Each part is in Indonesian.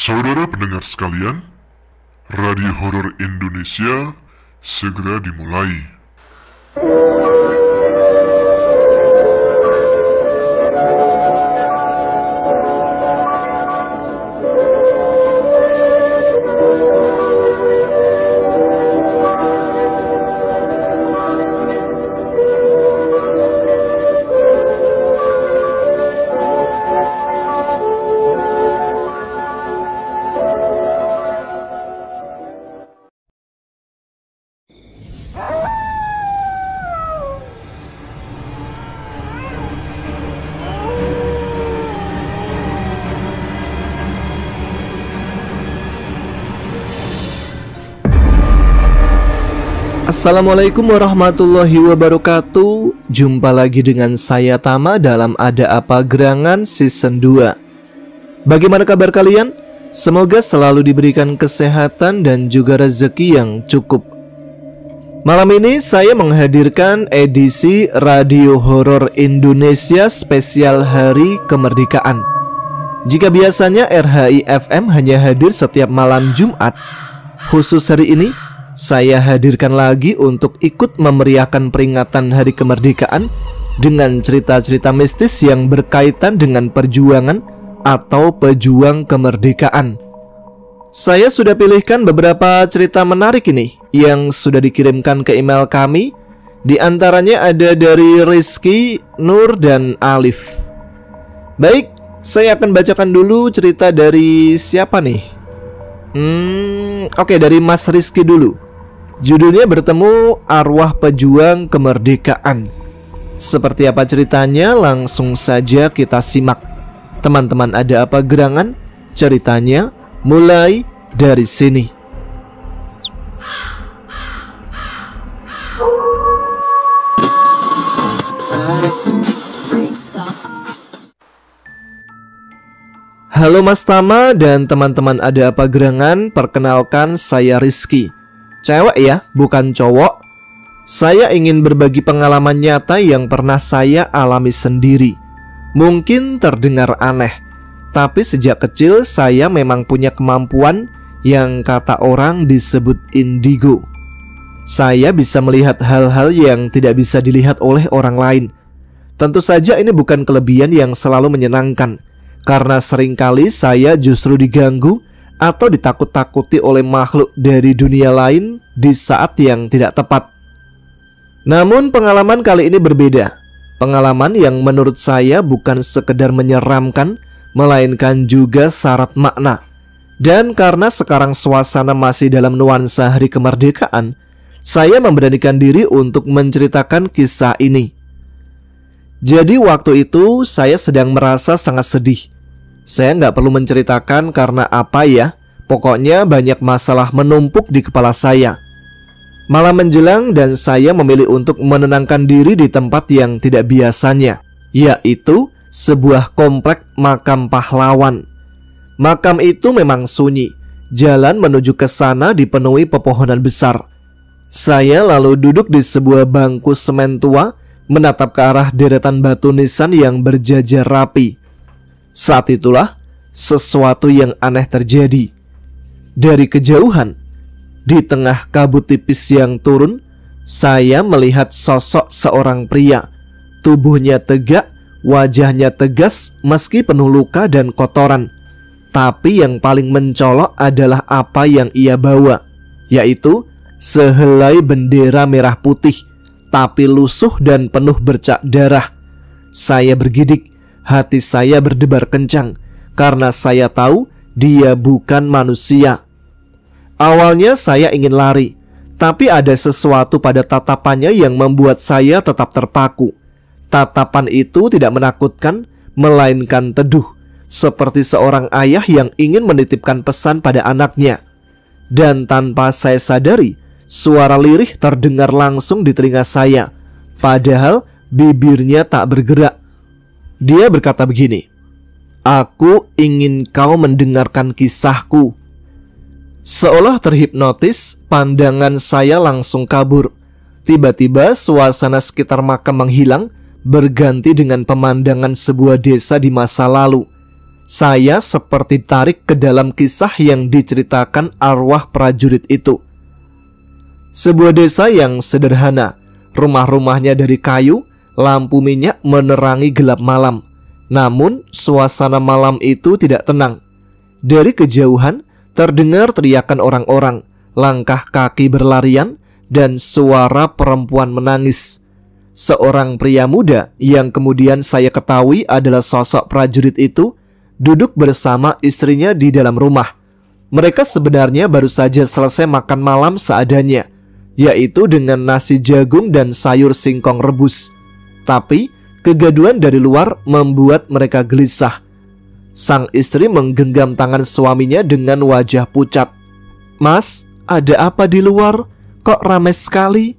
Saudara pendengar sekalian, Radio Horor Indonesia segera dimulai. Assalamualaikum warahmatullahi wabarakatuh. Jumpa lagi dengan saya Tama dalam Ada Apa Gerangan Season 2. Bagaimana kabar kalian? Semoga selalu diberikan kesehatan dan juga rezeki yang cukup. Malam ini saya menghadirkan edisi Radio Horor Indonesia spesial Hari Kemerdekaan. Jika biasanya RHI FM hanya hadir setiap malam Jumat, khusus hari ini saya hadirkan lagi untuk ikut memeriahkan peringatan Hari Kemerdekaan dengan cerita-cerita mistis yang berkaitan dengan perjuangan atau pejuang kemerdekaan. Saya sudah pilihkan beberapa cerita menarik ini yang sudah dikirimkan ke email kami. Di antaranya ada dari Rizky, Nur, dan Alif. Baik, saya akan bacakan dulu cerita dari siapa nih? Oke, dari Mas Rizky dulu. Judulnya Bertemu Arwah Pejuang Kemerdekaan. Seperti apa ceritanya? Langsung saja kita simak. Teman-teman Ada Apa Gerangan, ceritanya mulai dari sini. Halo Mas Tama dan teman-teman Ada Apa Gerangan, perkenalkan saya Rizky. Cewek ya, bukan cowok. Saya ingin berbagi pengalaman nyata yang pernah saya alami sendiri. Mungkin terdengar aneh, tapi sejak kecil saya memang punya kemampuan yang kata orang disebut indigo. Saya bisa melihat hal-hal yang tidak bisa dilihat oleh orang lain. Tentu saja ini bukan kelebihan yang selalu menyenangkan, karena seringkali saya justru diganggu atau ditakut-takuti oleh makhluk dari dunia lain di saat yang tidak tepat. Namun pengalaman kali ini berbeda. Pengalaman yang menurut saya bukan sekedar menyeramkan, melainkan juga syarat makna. Dan karena sekarang suasana masih dalam nuansa Hari Kemerdekaan, saya memberanikan diri untuk menceritakan kisah ini. Jadi waktu itu saya sedang merasa sangat sedih. Saya nggak perlu menceritakan karena apa ya. Pokoknya banyak masalah menumpuk di kepala saya. Malam menjelang dan saya memilih untuk menenangkan diri di tempat yang tidak biasanya, yaitu sebuah komplek makam pahlawan. Makam itu memang sunyi. Jalan menuju ke sana dipenuhi pepohonan besar. Saya lalu duduk di sebuah bangku semen tua, menatap ke arah deretan batu nisan yang berjajar rapi. Saat itulah sesuatu yang aneh terjadi. Dari kejauhan, di tengah kabut tipis yang turun, saya melihat sosok seorang pria. Tubuhnya tegak, wajahnya tegas meski penuh luka dan kotoran. Tapi yang paling mencolok adalah apa yang ia bawa, yaitu sehelai bendera merah putih, tapi lusuh dan penuh bercak darah. Saya bergidik. Hati saya berdebar kencang karena saya tahu dia bukan manusia. Awalnya saya ingin lari, tapi ada sesuatu pada tatapannya yang membuat saya tetap terpaku. Tatapan itu tidak menakutkan, melainkan teduh, seperti seorang ayah yang ingin menitipkan pesan pada anaknya. Dan tanpa saya sadari, suara lirih terdengar langsung di telinga saya, padahal bibirnya tak bergerak. Dia berkata begini, "Aku ingin kau mendengarkan kisahku." Seolah terhipnotis, pandangan saya langsung kabur. Tiba-tiba suasana sekitar makam menghilang, berganti dengan pemandangan sebuah desa di masa lalu. Saya seperti ditarik ke dalam kisah yang diceritakan arwah prajurit itu. Sebuah desa yang sederhana, rumah-rumahnya dari kayu, lampu minyak menerangi gelap malam. Namun suasana malam itu tidak tenang. Dari kejauhan terdengar teriakan orang-orang, langkah kaki berlarian, dan suara perempuan menangis. Seorang pria muda yang kemudian saya ketahui adalah sosok prajurit itu duduk bersama istrinya di dalam rumah. Mereka sebenarnya baru saja selesai makan malam seadanya, yaitu dengan nasi jagung dan sayur singkong rebus. Tapi kegaduhan dari luar membuat mereka gelisah. Sang istri menggenggam tangan suaminya dengan wajah pucat. "Mas, ada apa di luar? Kok ramai sekali?"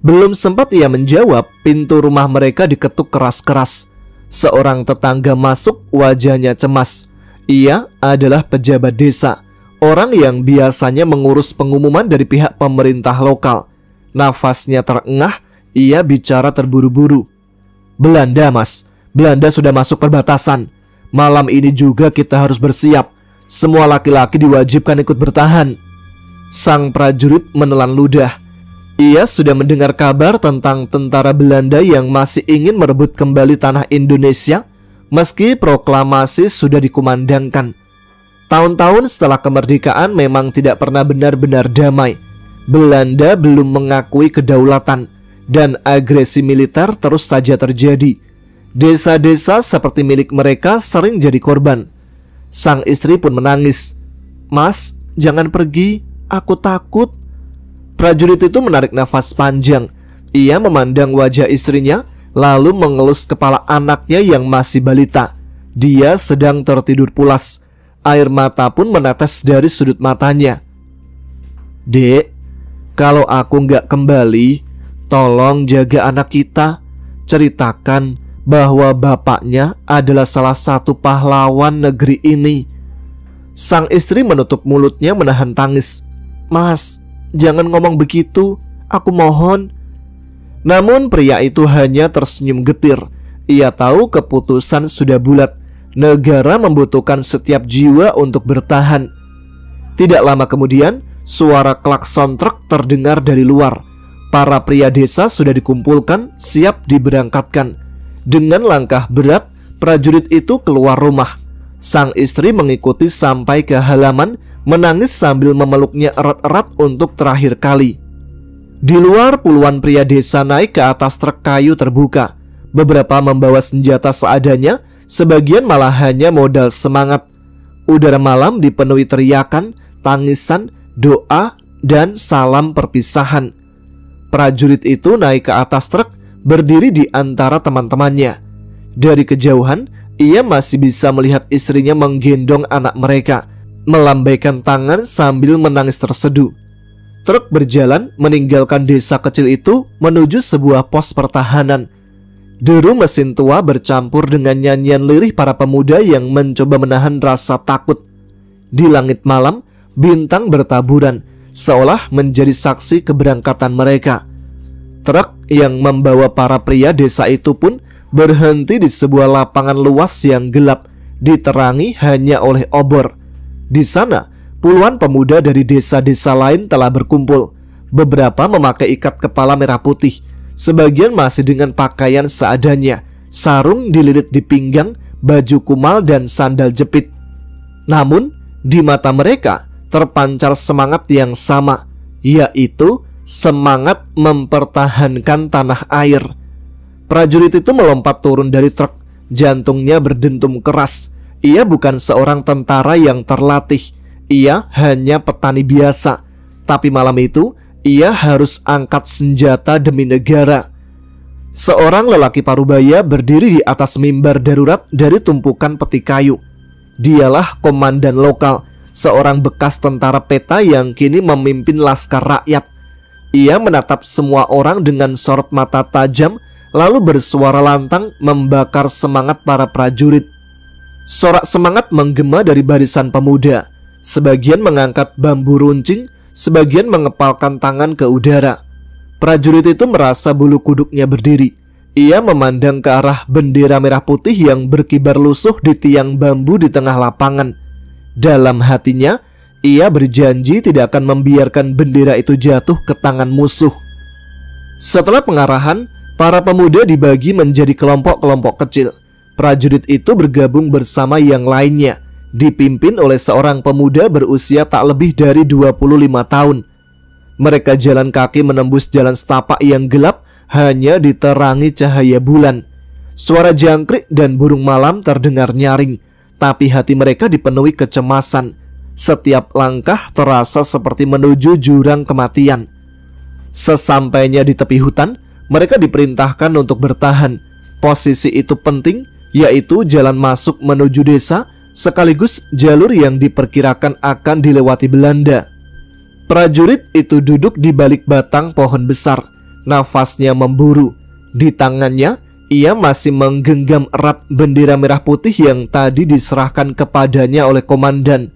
Belum sempat ia menjawab, pintu rumah mereka diketuk keras-keras. Seorang tetangga masuk, wajahnya cemas. Ia adalah pejabat desa, orang yang biasanya mengurus pengumuman dari pihak pemerintah lokal. Nafasnya terengah, ia bicara terburu-buru. "Belanda, Mas. Belanda sudah masuk perbatasan. Malam ini juga kita harus bersiap. Semua laki-laki diwajibkan ikut bertahan." Sang prajurit menelan ludah. Ia sudah mendengar kabar tentang tentara Belanda yang masih ingin merebut kembali tanah Indonesia meski proklamasi sudah dikumandangkan. Tahun-tahun setelah kemerdekaan memang tidak pernah benar-benar damai. Belanda belum mengakui kedaulatan dan agresi militer terus saja terjadi. Desa-desa seperti milik mereka sering jadi korban. Sang istri pun menangis. "Mas, jangan pergi, aku takut." Prajurit itu menarik nafas panjang. Ia memandang wajah istrinya, lalu mengelus kepala anaknya yang masih balita. Dia sedang tertidur pulas. Air mata pun menetes dari sudut matanya. "Dek, kalau aku nggak kembali, tolong jaga anak kita. Ceritakan bahwa bapaknya adalah salah satu pahlawan negeri ini." Sang istri menutup mulutnya menahan tangis. "Mas, jangan ngomong begitu, aku mohon." Namun pria itu hanya tersenyum getir. Ia tahu keputusan sudah bulat. Negara membutuhkan setiap jiwa untuk bertahan. Tidak lama kemudian, suara klakson truk terdengar dari luar. Para pria desa sudah dikumpulkan, siap diberangkatkan. Dengan langkah berat, prajurit itu keluar rumah. Sang istri mengikuti sampai ke halaman, menangis sambil memeluknya erat-erat untuk terakhir kali. Di luar, puluhan pria desa naik ke atas truk kayu terbuka. Beberapa membawa senjata seadanya, sebagian malah hanya modal semangat. Udara malam dipenuhi teriakan, tangisan, doa, dan salam perpisahan. Prajurit itu naik ke atas truk, berdiri di antara teman-temannya. Dari kejauhan, ia masih bisa melihat istrinya menggendong anak mereka, melambaikan tangan sambil menangis terseduh. Truk berjalan meninggalkan desa kecil itu menuju sebuah pos pertahanan. Deru mesin tua bercampur dengan nyanyian lirih para pemuda yang mencoba menahan rasa takut. Di langit malam, bintang bertaburan, seolah menjadi saksi keberangkatan mereka. Truk yang membawa para pria desa itu pun berhenti di sebuah lapangan luas yang gelap, diterangi hanya oleh obor. Di sana, puluhan pemuda dari desa-desa lain telah berkumpul. Beberapa memakai ikat kepala merah putih, sebagian masih dengan pakaian seadanya, sarung dililit di pinggang, baju kumal dan sandal jepit. Namun, di mata mereka terpancar semangat yang sama, yaitu semangat mempertahankan tanah air. Prajurit itu melompat turun dari truk, jantungnya berdentum keras. Ia bukan seorang tentara yang terlatih, ia hanya petani biasa. Tapi malam itu, ia harus angkat senjata demi negara. Seorang lelaki parubaya berdiri di atas mimbar darurat dari tumpukan peti kayu. Dialah komandan lokal, seorang bekas tentara peta yang kini memimpin laskar rakyat. Ia menatap semua orang dengan sorot mata tajam, lalu bersuara lantang membakar semangat para prajurit. Sorak semangat menggema dari barisan pemuda. Sebagian mengangkat bambu runcing, sebagian mengepalkan tangan ke udara. Prajurit itu merasa bulu kuduknya berdiri. Ia memandang ke arah bendera merah putih yang berkibar lusuh di tiang bambu di tengah lapangan. Dalam hatinya, ia berjanji tidak akan membiarkan bendera itu jatuh ke tangan musuh. Setelah pengarahan, para pemuda dibagi menjadi kelompok-kelompok kecil. Prajurit itu bergabung bersama yang lainnya, dipimpin oleh seorang pemuda berusia tak lebih dari 25 tahun. Mereka jalan kaki menembus jalan setapak yang gelap, hanya diterangi cahaya bulan. Suara jangkrik dan burung malam terdengar nyaring, tapi hati mereka dipenuhi kecemasan. Setiap langkah terasa seperti menuju jurang kematian. Sesampainya di tepi hutan, mereka diperintahkan untuk bertahan. Posisi itu penting, yaitu jalan masuk menuju desa, sekaligus jalur yang diperkirakan akan dilewati Belanda. Prajurit itu duduk di balik batang pohon besar. Nafasnya memburu. Di tangannya, ia masih menggenggam erat bendera merah putih yang tadi diserahkan kepadanya oleh komandan.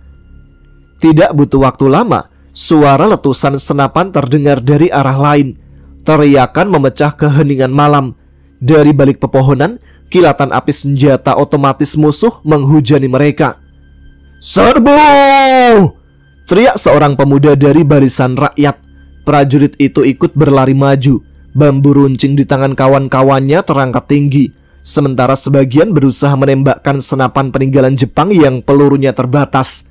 Tidak butuh waktu lama, suara letusan senapan terdengar dari arah lain. Teriakan memecah keheningan malam. Dari balik pepohonan, kilatan api senjata otomatis musuh menghujani mereka. "Serbu!" teriak seorang pemuda dari barisan rakyat. Prajurit itu ikut berlari maju. Bambu runcing di tangan kawan-kawannya terangkat tinggi, sementara sebagian berusaha menembakkan senapan peninggalan Jepang yang pelurunya terbatas.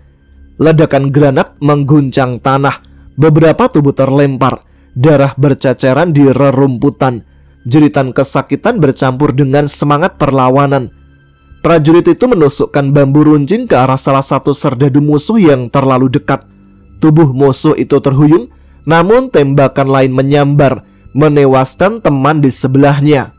Ledakan granat mengguncang tanah. Beberapa tubuh terlempar. Darah berceceran di rerumputan. Jeritan kesakitan bercampur dengan semangat perlawanan. Prajurit itu menusukkan bambu runcing ke arah salah satu serdadu musuh yang terlalu dekat. Tubuh musuh itu terhuyung, namun tembakan lain menyambar, menewaskan teman di sebelahnya.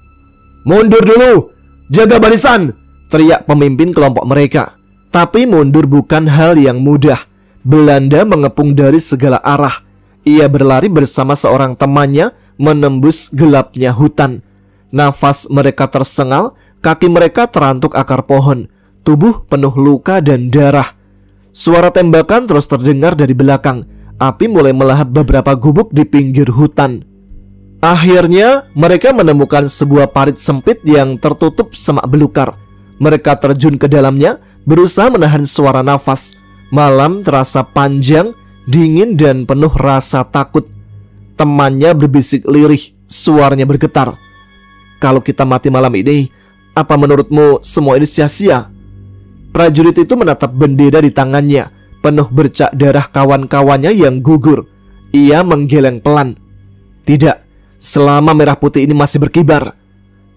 "Mundur dulu! Jaga barisan!" teriak pemimpin kelompok mereka. Tapi mundur bukan hal yang mudah. Belanda mengepung dari segala arah. Ia berlari bersama seorang temannya menembus gelapnya hutan. Nafas mereka tersengal, kaki mereka terantuk akar pohon. Tubuh penuh luka dan darah. Suara tembakan terus terdengar dari belakang. Api mulai melahap beberapa gubuk di pinggir hutan. Akhirnya mereka menemukan sebuah parit sempit yang tertutup semak belukar. Mereka terjun ke dalamnya, berusaha menahan suara nafas. Malam terasa panjang, dingin dan penuh rasa takut. Temannya berbisik lirih, suaranya bergetar. "Kalau kita mati malam ini, apa menurutmu semua ini sia-sia?" Prajurit itu menatap bendera di tangannya, penuh bercak darah kawan-kawannya yang gugur. Ia menggeleng pelan. "Tidak, selama merah putih ini masih berkibar."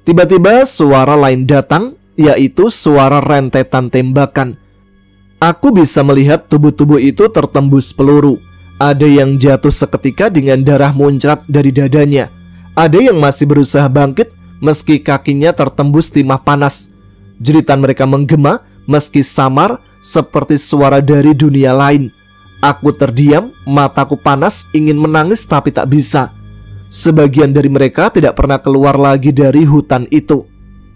Tiba-tiba suara lain datang, yaitu suara rentetan tembakan. Aku bisa melihat tubuh-tubuh itu tertembus peluru. Ada yang jatuh seketika dengan darah muncrat dari dadanya. Ada yang masih berusaha bangkit meski kakinya tertembus timah panas. Jeritan mereka menggema meski samar, seperti suara dari dunia lain. Aku terdiam, mataku panas, ingin menangis tapi tak bisa. Sebagian dari mereka tidak pernah keluar lagi dari hutan itu.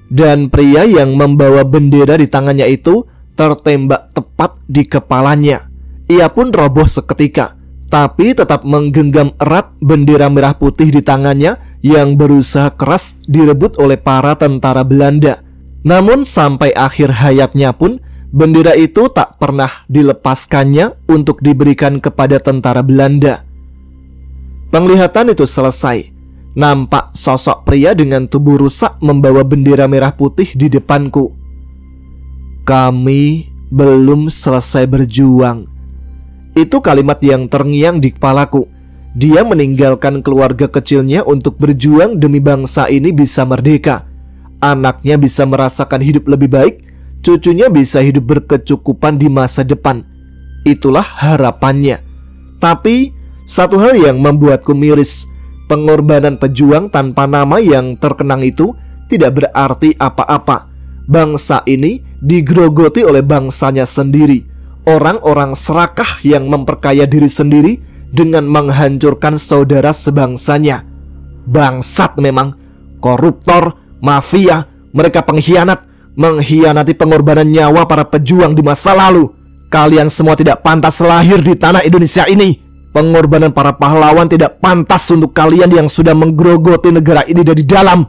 Dan pria yang membawa bendera di tangannya itu tertembak tepat di kepalanya. Ia pun roboh seketika, tapi tetap menggenggam erat bendera merah putih di tangannya yang berusaha keras direbut oleh para tentara Belanda. Namun sampai akhir hayatnya pun bendera itu tak pernah dilepaskannya untuk diberikan kepada tentara Belanda. Penglihatan itu selesai. Nampak sosok pria dengan tubuh rusak membawa bendera merah putih di depanku. "Kami belum selesai berjuang." Itu kalimat yang terngiang di kepalaku. Dia meninggalkan keluarga kecilnya untuk berjuang demi bangsa ini bisa merdeka. Anaknya bisa merasakan hidup lebih baik, cucunya bisa hidup berkecukupan di masa depan. Itulah harapannya. Tapi satu hal yang membuatku miris, pengorbanan pejuang tanpa nama yang terkenang itu tidak berarti apa-apa. Bangsa ini digerogoti oleh bangsanya sendiri. Orang-orang serakah yang memperkaya diri sendiri dengan menghancurkan saudara sebangsanya. Bangsat memang, koruptor, mafia, mereka pengkhianat, mengkhianati pengorbanan nyawa para pejuang di masa lalu. Kalian semua tidak pantas lahir di tanah Indonesia ini. Pengorbanan para pahlawan tidak pantas untuk kalian yang sudah menggerogoti negara ini dari dalam.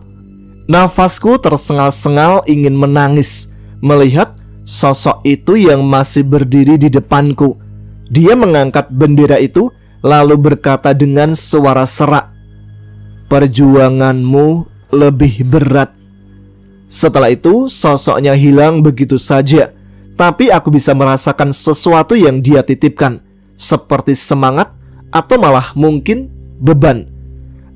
Nafasku tersengal-sengal ingin menangis melihat sosok itu yang masih berdiri di depanku. Dia mengangkat bendera itu lalu berkata dengan suara serak, "Perjuanganmu lebih berat." Setelah itu sosoknya hilang begitu saja. Tapi aku bisa merasakan sesuatu yang dia titipkan, seperti semangat atau malah mungkin beban.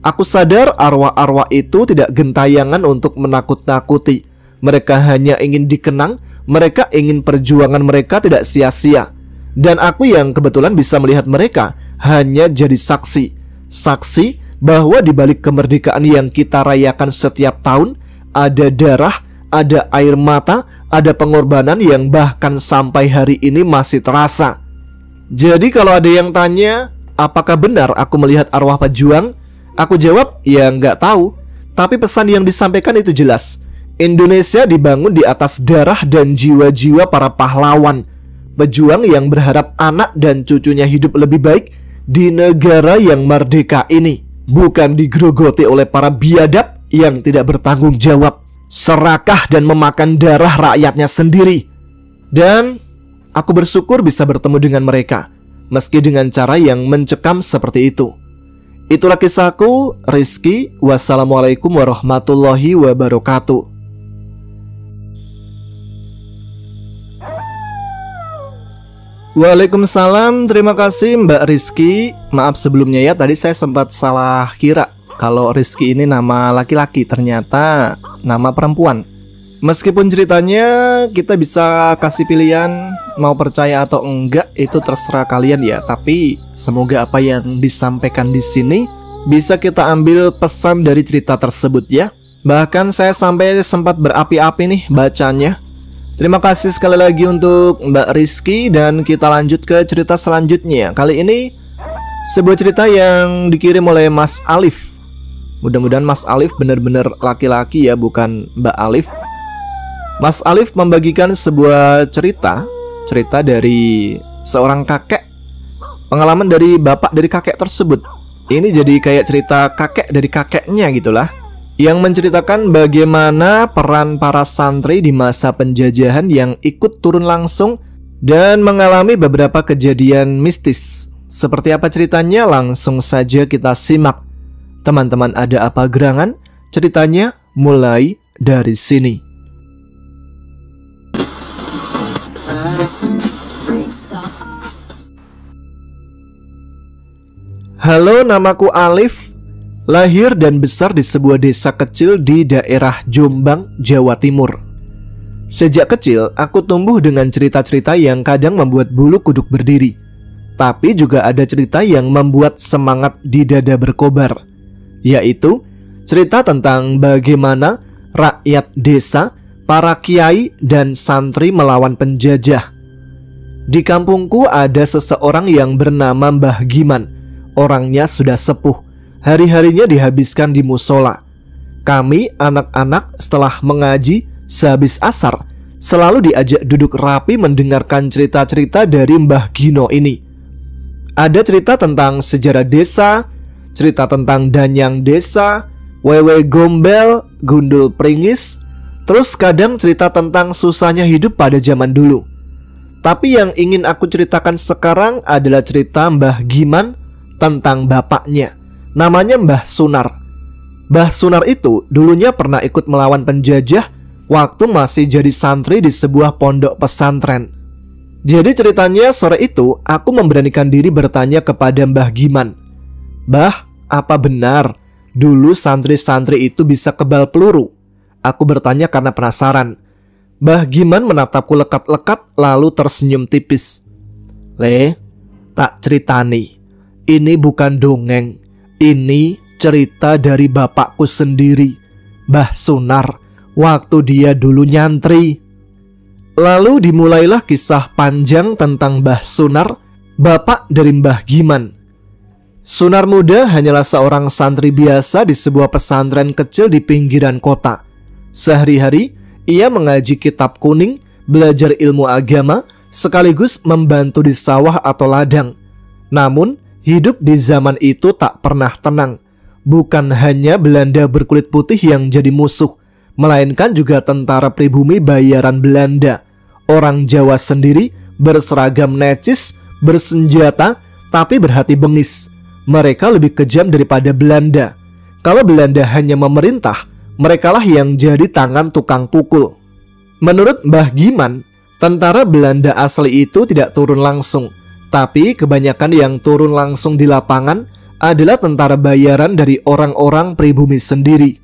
Aku sadar arwah-arwah itu tidak gentayangan untuk menakut-nakuti. Mereka hanya ingin dikenang, mereka ingin perjuangan mereka tidak sia-sia. Dan aku yang kebetulan bisa melihat mereka hanya jadi saksi. Saksi bahwa di balik kemerdekaan yang kita rayakan setiap tahun, ada darah, ada air mata, ada pengorbanan yang bahkan sampai hari ini masih terasa. Jadi kalau ada yang tanya, apakah benar aku melihat arwah pejuang? Aku jawab, ya nggak tahu. Tapi pesan yang disampaikan itu jelas. Indonesia dibangun di atas darah dan jiwa-jiwa para pahlawan. Pejuang yang berharap anak dan cucunya hidup lebih baik di negara yang merdeka ini. Bukan digerogoti oleh para biadab yang tidak bertanggung jawab, serakah dan memakan darah rakyatnya sendiri. Dan aku bersyukur bisa bertemu dengan mereka, meski dengan cara yang mencekam seperti itu. Itulah kisahku, Rizky. Wassalamualaikum warahmatullahi wabarakatuh. Waalaikumsalam, terima kasih Mbak Rizky. Maaf sebelumnya ya, tadi saya sempat salah kira kalau Rizky ini nama laki-laki, ternyata nama perempuan. Meskipun ceritanya kita bisa kasih pilihan mau percaya atau enggak, itu terserah kalian ya. Tapi semoga apa yang disampaikan di sini bisa kita ambil pesan dari cerita tersebut ya. Bahkan saya sampai sempat berapi-api nih bacanya. Terima kasih sekali lagi untuk Mbak Rizky, dan kita lanjut ke cerita selanjutnya. Kali ini sebuah cerita yang dikirim oleh Mas Alif. Mudah-mudahan Mas Alif benar-benar laki-laki ya, bukan Mbak Alif. Mas Alif membagikan sebuah cerita dari seorang kakek. Pengalaman dari bapak dari kakek tersebut. Ini jadi kayak cerita kakek dari kakeknya gitulah, yang menceritakan bagaimana peran para santri di masa penjajahan yang ikut turun langsung dan mengalami beberapa kejadian mistis. Seperti apa ceritanya? Langsung saja kita simak. Teman-teman ada apa gerangan? Ceritanya mulai dari sini. Halo, namaku Alif. Lahir dan besar di sebuah desa kecil di daerah Jombang, Jawa Timur. Sejak kecil, aku tumbuh dengan cerita-cerita yang kadang membuat bulu kuduk berdiri. Tapi juga ada cerita yang membuat semangat di dada berkobar, yaitu cerita tentang bagaimana rakyat desa, para kiai dan santri melawan penjajah. Di kampungku ada seseorang yang bernama Mbah Giman. Orangnya sudah sepuh. Hari-harinya dihabiskan di musola. Kami anak-anak setelah mengaji sehabis asar selalu diajak duduk rapi mendengarkan cerita-cerita dari Mbah Gino ini. Ada cerita tentang sejarah desa, cerita tentang danyang desa, wewe gombel, gundul pringis, terus kadang cerita tentang susahnya hidup pada zaman dulu. Tapi yang ingin aku ceritakan sekarang adalah cerita Mbah Giman tentang bapaknya. Namanya Mbah Sunar. Mbah Sunar itu dulunya pernah ikut melawan penjajah waktu masih jadi santri di sebuah pondok pesantren. Jadi ceritanya sore itu aku memberanikan diri bertanya kepada Mbah Giman, "Mbah, apa benar dulu santri-santri itu bisa kebal peluru?" Aku bertanya karena penasaran. Mbah Giman menatapku lekat-lekat lalu tersenyum tipis. "Le, tak ceritani. Ini bukan dongeng. Ini cerita dari bapakku sendiri, Mbah Sunar, waktu dia dulu nyantri." Lalu dimulailah kisah panjang tentang Mbah Sunar, bapak dari Mbah Giman. Sunar muda hanyalah seorang santri biasa di sebuah pesantren kecil di pinggiran kota. Sehari-hari ia mengaji kitab kuning, belajar ilmu agama, sekaligus membantu di sawah atau ladang. Namun hidup di zaman itu tak pernah tenang. Bukan hanya Belanda berkulit putih yang jadi musuh, melainkan juga tentara pribumi bayaran Belanda. Orang Jawa sendiri berseragam necis, bersenjata, tapi berhati bengis. Mereka lebih kejam daripada Belanda. Kalau Belanda hanya memerintah, merekalah yang jadi tangan tukang pukul. Menurut Mbah Giman, tentara Belanda asli itu tidak turun langsung, tapi kebanyakan yang turun langsung di lapangan adalah tentara bayaran dari orang-orang pribumi sendiri.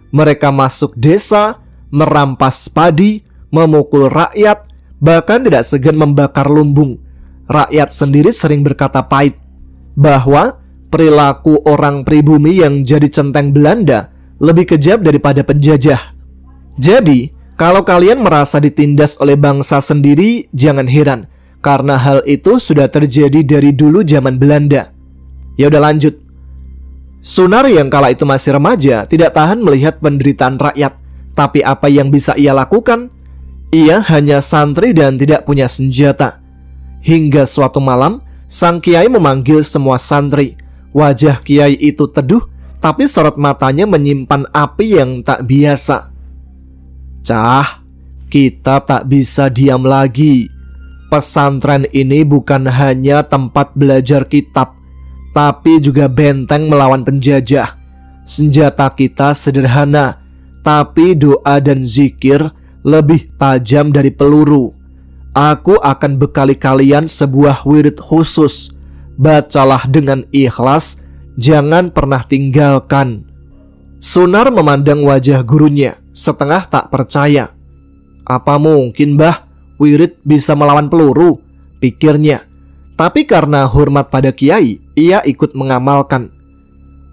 Mereka masuk desa, merampas padi, memukul rakyat, bahkan tidak segan membakar lumbung. Rakyat sendiri sering berkata pahit bahwa perilaku orang pribumi yang jadi centeng Belanda lebih kejam daripada penjajah. Jadi, kalau kalian merasa ditindas oleh bangsa sendiri, jangan heran, karena hal itu sudah terjadi dari dulu zaman Belanda. Ya udah lanjut. Sunar yang kala itu masih remaja tidak tahan melihat penderitaan rakyat. Tapi apa yang bisa ia lakukan? Ia hanya santri dan tidak punya senjata. Hingga suatu malam, sang kiai memanggil semua santri. Wajah kiai itu teduh, tapi sorot matanya menyimpan api yang tak biasa. Cah, kita tak bisa diam lagi. Pesantren ini bukan hanya tempat belajar kitab, tapi juga benteng melawan penjajah. Senjata kita sederhana, tapi doa dan zikir lebih tajam dari peluru. Aku akan bekali kalian sebuah wirid khusus. Bacalah dengan ikhlas, jangan pernah tinggalkan. Sunar memandang wajah gurunya, setengah tak percaya. Apa mungkin, Mbah, wirid bisa melawan peluru? Pikirnya. Tapi karena hormat pada kiai, ia ikut mengamalkan.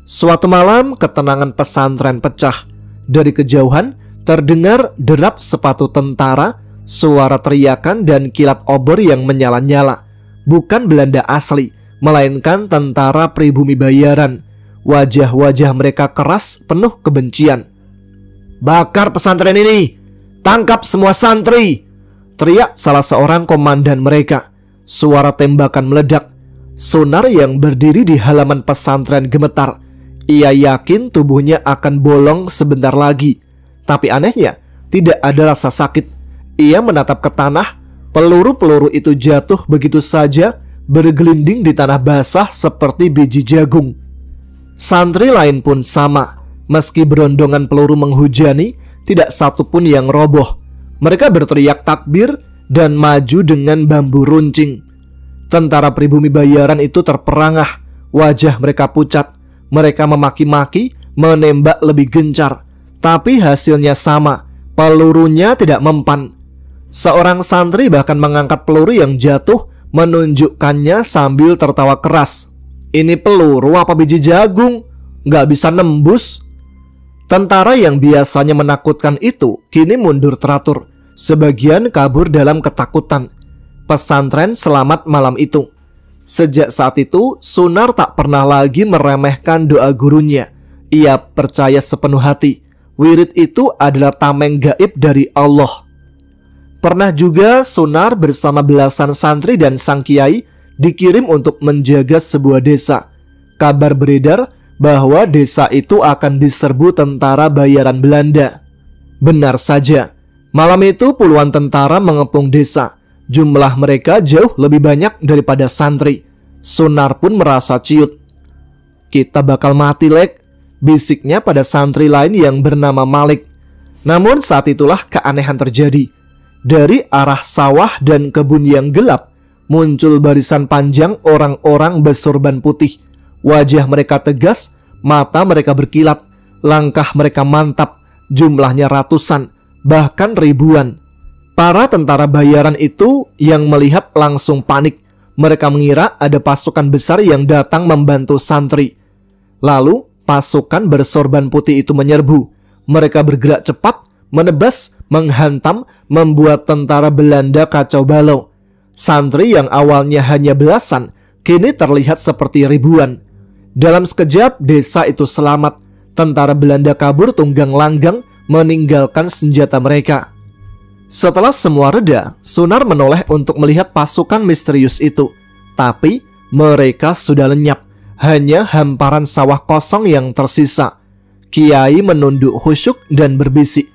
Suatu malam, ketenangan pesantren pecah. Dari kejauhan terdengar derap sepatu tentara, suara teriakan dan kilat obor yang menyala-nyala. Bukan Belanda asli, melainkan tentara pribumi bayaran. Wajah-wajah mereka keras, penuh kebencian. "Bakar pesantren ini! Tangkap semua santri!" teriak salah seorang komandan mereka. Suara tembakan meledak. Sunar yang berdiri di halaman pesantren gemetar. Ia yakin tubuhnya akan bolong sebentar lagi. Tapi anehnya, tidak ada rasa sakit. Ia menatap ke tanah. Peluru-peluru itu jatuh begitu saja, bergelinding di tanah basah seperti biji jagung. Santri lain pun sama. Meski berondongan peluru menghujani, tidak satu pun yang roboh. Mereka berteriak takbir dan maju dengan bambu runcing. Tentara pribumi bayaran itu terperangah. Wajah mereka pucat. Mereka memaki-maki, menembak lebih gencar. Tapi hasilnya sama. Pelurunya tidak mempan. Seorang santri bahkan mengangkat peluru yang jatuh, menunjukkannya sambil tertawa keras. "Ini peluru apa biji jagung? Nggak bisa nembus." Tentara yang biasanya menakutkan itu kini mundur teratur. Sebagian kabur dalam ketakutan. Pesantren selamat malam itu. Sejak saat itu, Sunar tak pernah lagi meremehkan doa gurunya. Ia percaya sepenuh hati, wirid itu adalah tameng gaib dari Allah. Pernah juga Sunar bersama belasan santri dan sang kiai dikirim untuk menjaga sebuah desa. Kabar beredar bahwa desa itu akan diserbu tentara bayaran Belanda. Benar saja, malam itu puluhan tentara mengepung desa. Jumlah mereka jauh lebih banyak daripada santri. Sunar pun merasa ciut. "Kita bakal mati, Lek," bisiknya pada santri lain yang bernama Malik. Namun saat itulah keanehan terjadi. Dari arah sawah dan kebun yang gelap, muncul barisan panjang orang-orang bersorban putih. Wajah mereka tegas, mata mereka berkilat, langkah mereka mantap, jumlahnya ratusan, bahkan ribuan. Para tentara bayaran itu yang melihat langsung panik. Mereka mengira ada pasukan besar yang datang membantu santri. Lalu pasukan bersorban putih itu menyerbu. Mereka bergerak cepat, menebas, menghantam, membuat tentara Belanda kacau balau. Santri yang awalnya hanya belasan, kini terlihat seperti ribuan. Dalam sekejap desa itu selamat. Tentara Belanda kabur tunggang langgang, meninggalkan senjata mereka. Setelah semua reda, Sunar menoleh untuk melihat pasukan misterius itu. Tapi mereka sudah lenyap. Hanya hamparan sawah kosong yang tersisa. Kiai menunduk khusyuk dan berbisik,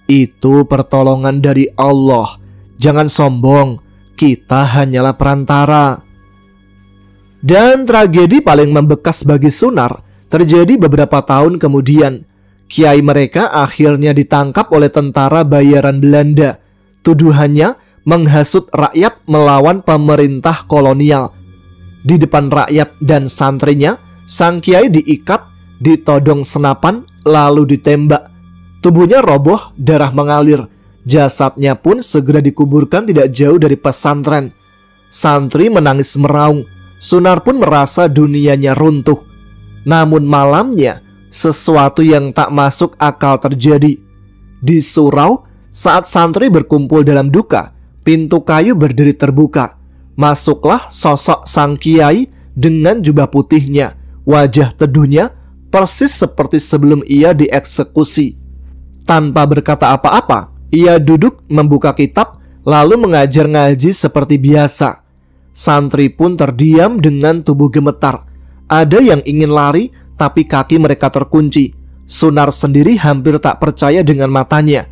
Itu pertolongan dari Allah. Jangan sombong, kita hanyalah perantara. Dan tragedi paling membekas bagi Sunar terjadi beberapa tahun kemudian. Kiai mereka akhirnya ditangkap oleh tentara bayaran Belanda. Tuduhannya menghasut rakyat melawan pemerintah kolonial. Di depan rakyat dan santrinya, sang kiai diikat, ditodong senapan, lalu ditembak. Tubuhnya roboh, darah mengalir. Jasadnya pun segera dikuburkan tidak jauh dari pesantren. Santri menangis meraung. Sunar pun merasa dunianya runtuh. Namun malamnya, sesuatu yang tak masuk akal terjadi. Di surau, saat santri berkumpul dalam duka, pintu kayu berdiri terbuka. Masuklah sosok sang kiai dengan jubah putihnya. Wajah teduhnya persis seperti sebelum ia dieksekusi. Tanpa berkata apa-apa, ia duduk membuka kitab lalu mengajar ngaji seperti biasa. Santri pun terdiam dengan tubuh gemetar. Ada yang ingin lari, tapi kaki mereka terkunci. Sunar sendiri hampir tak percaya dengan matanya.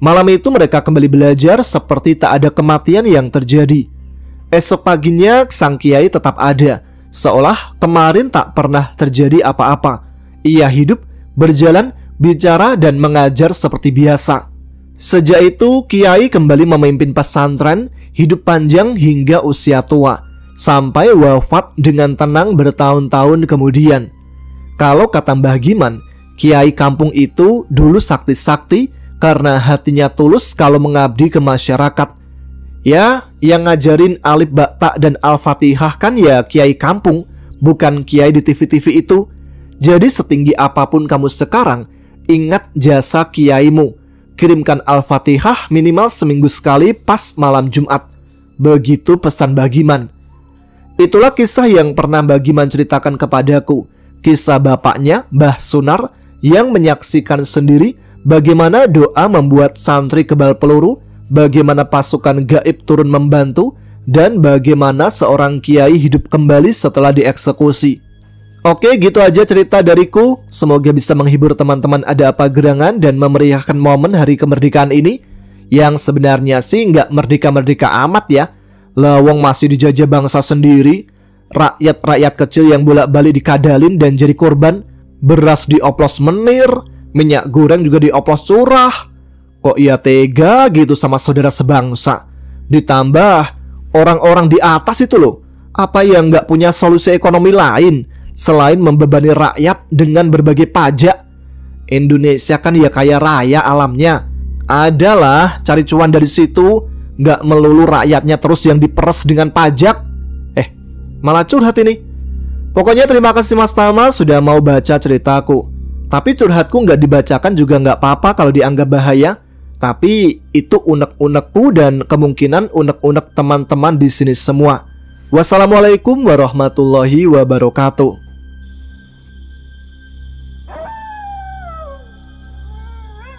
Malam itu mereka kembali belajar seperti tak ada kematian yang terjadi. Esok paginya sang kiai tetap ada, seolah kemarin tak pernah terjadi apa-apa. Ia hidup, berjalan, bicara dan mengajar seperti biasa. Sejak itu kiai kembali memimpin pesantren, hidup panjang hingga usia tua, sampai wafat dengan tenang bertahun-tahun kemudian. Kalau kata Mbah Giman, kiai kampung itu dulu sakti-sakti karena hatinya tulus kalau mengabdi ke masyarakat. Ya, yang ngajarin alif ba ta dan al-fatihah kan ya kiai kampung, bukan kiai di TV-TV itu. Jadi setinggi apapun kamu sekarang, ingat jasa kiaimu. Kirimkan al-fatihah minimal seminggu sekali pas malam Jumat. Begitu pesan Mbah Giman. Itulah kisah yang pernah Mbah Giman ceritakan kepadaku. Kisah bapaknya, Mbah Sunar, yang menyaksikan sendiri bagaimana doa membuat santri kebal peluru, bagaimana pasukan gaib turun membantu, dan bagaimana seorang kiai hidup kembali setelah dieksekusi. Oke, gitu aja cerita dariku. Semoga bisa menghibur teman-teman ada apa gerangan dan memeriahkan momen hari kemerdekaan ini. Yang sebenarnya sih nggak merdeka-merdeka amat ya. Lawang masih dijajah bangsa sendiri. Rakyat-rakyat kecil yang bolak-balik dikadalin dan jadi korban. Beras dioplos menir, minyak goreng juga dioplos curah. Kok ia tega gitu sama saudara sebangsa? Ditambah orang-orang di atas itu loh, apa yang nggak punya solusi ekonomi lain selain membebani rakyat dengan berbagai pajak? Indonesia kan ya kaya raya alamnya. Adalah cari cuan dari situ, nggak melulu rakyatnya terus yang diperes dengan pajak. Malah curhat ini. Pokoknya terima kasih Mas Tama sudah mau baca ceritaku. Tapi curhatku nggak dibacakan juga nggak apa-apa kalau dianggap bahaya. Tapi itu unek-unekku dan kemungkinan unek-unek teman-teman di sini semua. Wassalamualaikum warahmatullahi wabarakatuh.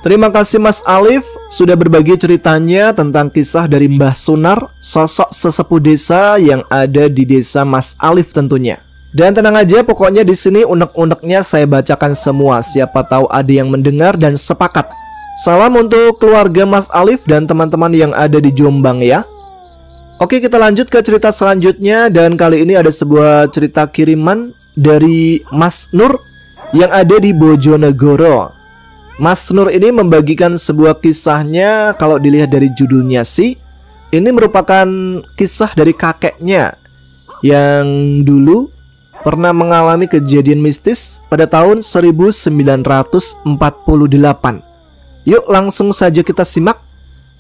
Terima kasih Mas Alif sudah berbagi ceritanya tentang kisah dari Mbah Sunar, sosok sesepuh desa yang ada di desa Mas Alif tentunya. Dan tenang aja, pokoknya di sini unek-uneknya saya bacakan semua. Siapa tahu ada yang mendengar dan sepakat. Salam untuk keluarga Mas Alif dan teman-teman yang ada di Jombang ya. Oke, kita lanjut ke cerita selanjutnya. Dan kali ini ada sebuah cerita kiriman dari Mas Nur yang ada di Bojonegoro. Mas Nur ini membagikan sebuah kisahnya. Kalau dilihat dari judulnya sih, ini merupakan kisah dari kakeknya yang dulu pernah mengalami kejadian mistis pada tahun 1948. Yuk langsung saja kita simak.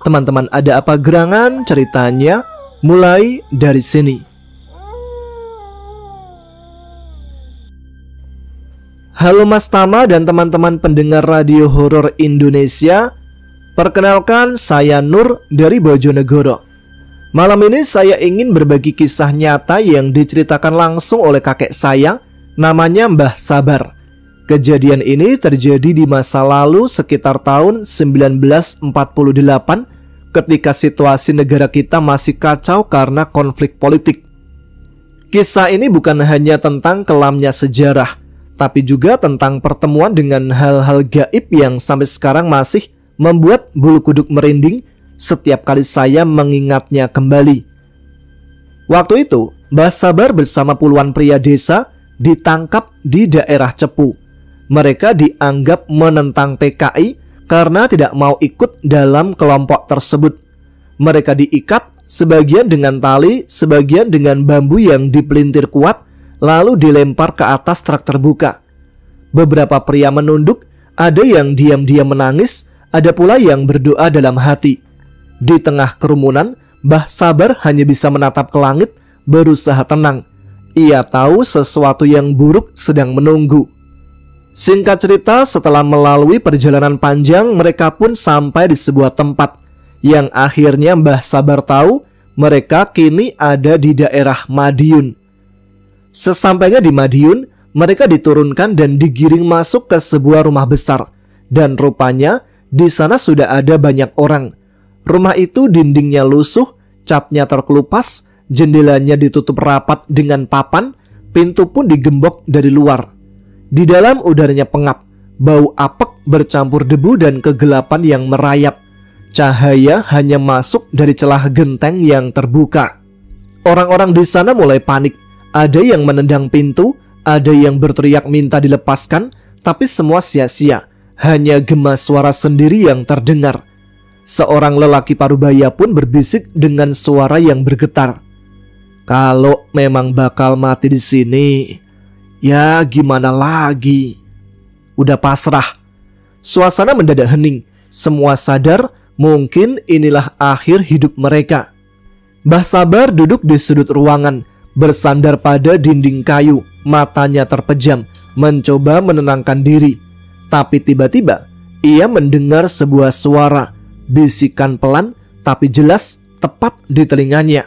Teman-teman ada apa gerangan, ceritanya mulai dari sini. Halo Mas Tama dan teman-teman pendengar Radio Horor Indonesia. Perkenalkan, saya Nur dari Bojonegoro. Malam ini saya ingin berbagi kisah nyata yang diceritakan langsung oleh kakek saya, namanya Mbah Sabar. Kejadian ini terjadi di masa lalu sekitar tahun 1948 ketika situasi negara kita masih kacau karena konflik politik. Kisah ini bukan hanya tentang kelamnya sejarah, tapi juga tentang pertemuan dengan hal-hal gaib yang sampai sekarang masih membuat bulu kuduk merinding setiap kali saya mengingatnya kembali. Waktu itu, Mbah Sabar bersama puluhan pria desa ditangkap di daerah Cepu. Mereka dianggap menentang PKI karena tidak mau ikut dalam kelompok tersebut. Mereka diikat, sebagian dengan tali, sebagian dengan bambu yang dipelintir kuat, lalu dilempar ke atas truk terbuka. Beberapa pria menunduk, ada yang diam-diam menangis, ada pula yang berdoa dalam hati. Di tengah kerumunan, Mbah Sabar hanya bisa menatap ke langit, berusaha tenang. Ia tahu sesuatu yang buruk sedang menunggu. Singkat cerita, setelah melalui perjalanan panjang, mereka pun sampai di sebuah tempat yang akhirnya Mbah Sabar tahu mereka kini ada di daerah Madiun. Sesampainya di Madiun, mereka diturunkan dan digiring masuk ke sebuah rumah besar. Dan rupanya di sana sudah ada banyak orang. Rumah itu dindingnya lusuh, catnya terkelupas, jendelanya ditutup rapat dengan papan, pintu pun digembok dari luar. Di dalam udaranya pengap, bau apek bercampur debu dan kegelapan yang merayap. Cahaya hanya masuk dari celah genteng yang terbuka. Orang-orang di sana mulai panik. Ada yang menendang pintu, ada yang berteriak minta dilepaskan, tapi semua sia-sia. Hanya gema suara sendiri yang terdengar. Seorang lelaki parubaya pun berbisik dengan suara yang bergetar. Kalau memang bakal mati di sini, ya gimana lagi? Udah pasrah. Suasana mendadak hening. Semua sadar mungkin inilah akhir hidup mereka. Mbah Sabar duduk di sudut ruangan, bersandar pada dinding kayu, matanya terpejam, mencoba menenangkan diri. Tapi tiba-tiba ia mendengar sebuah suara, bisikan pelan tapi jelas tepat di telinganya.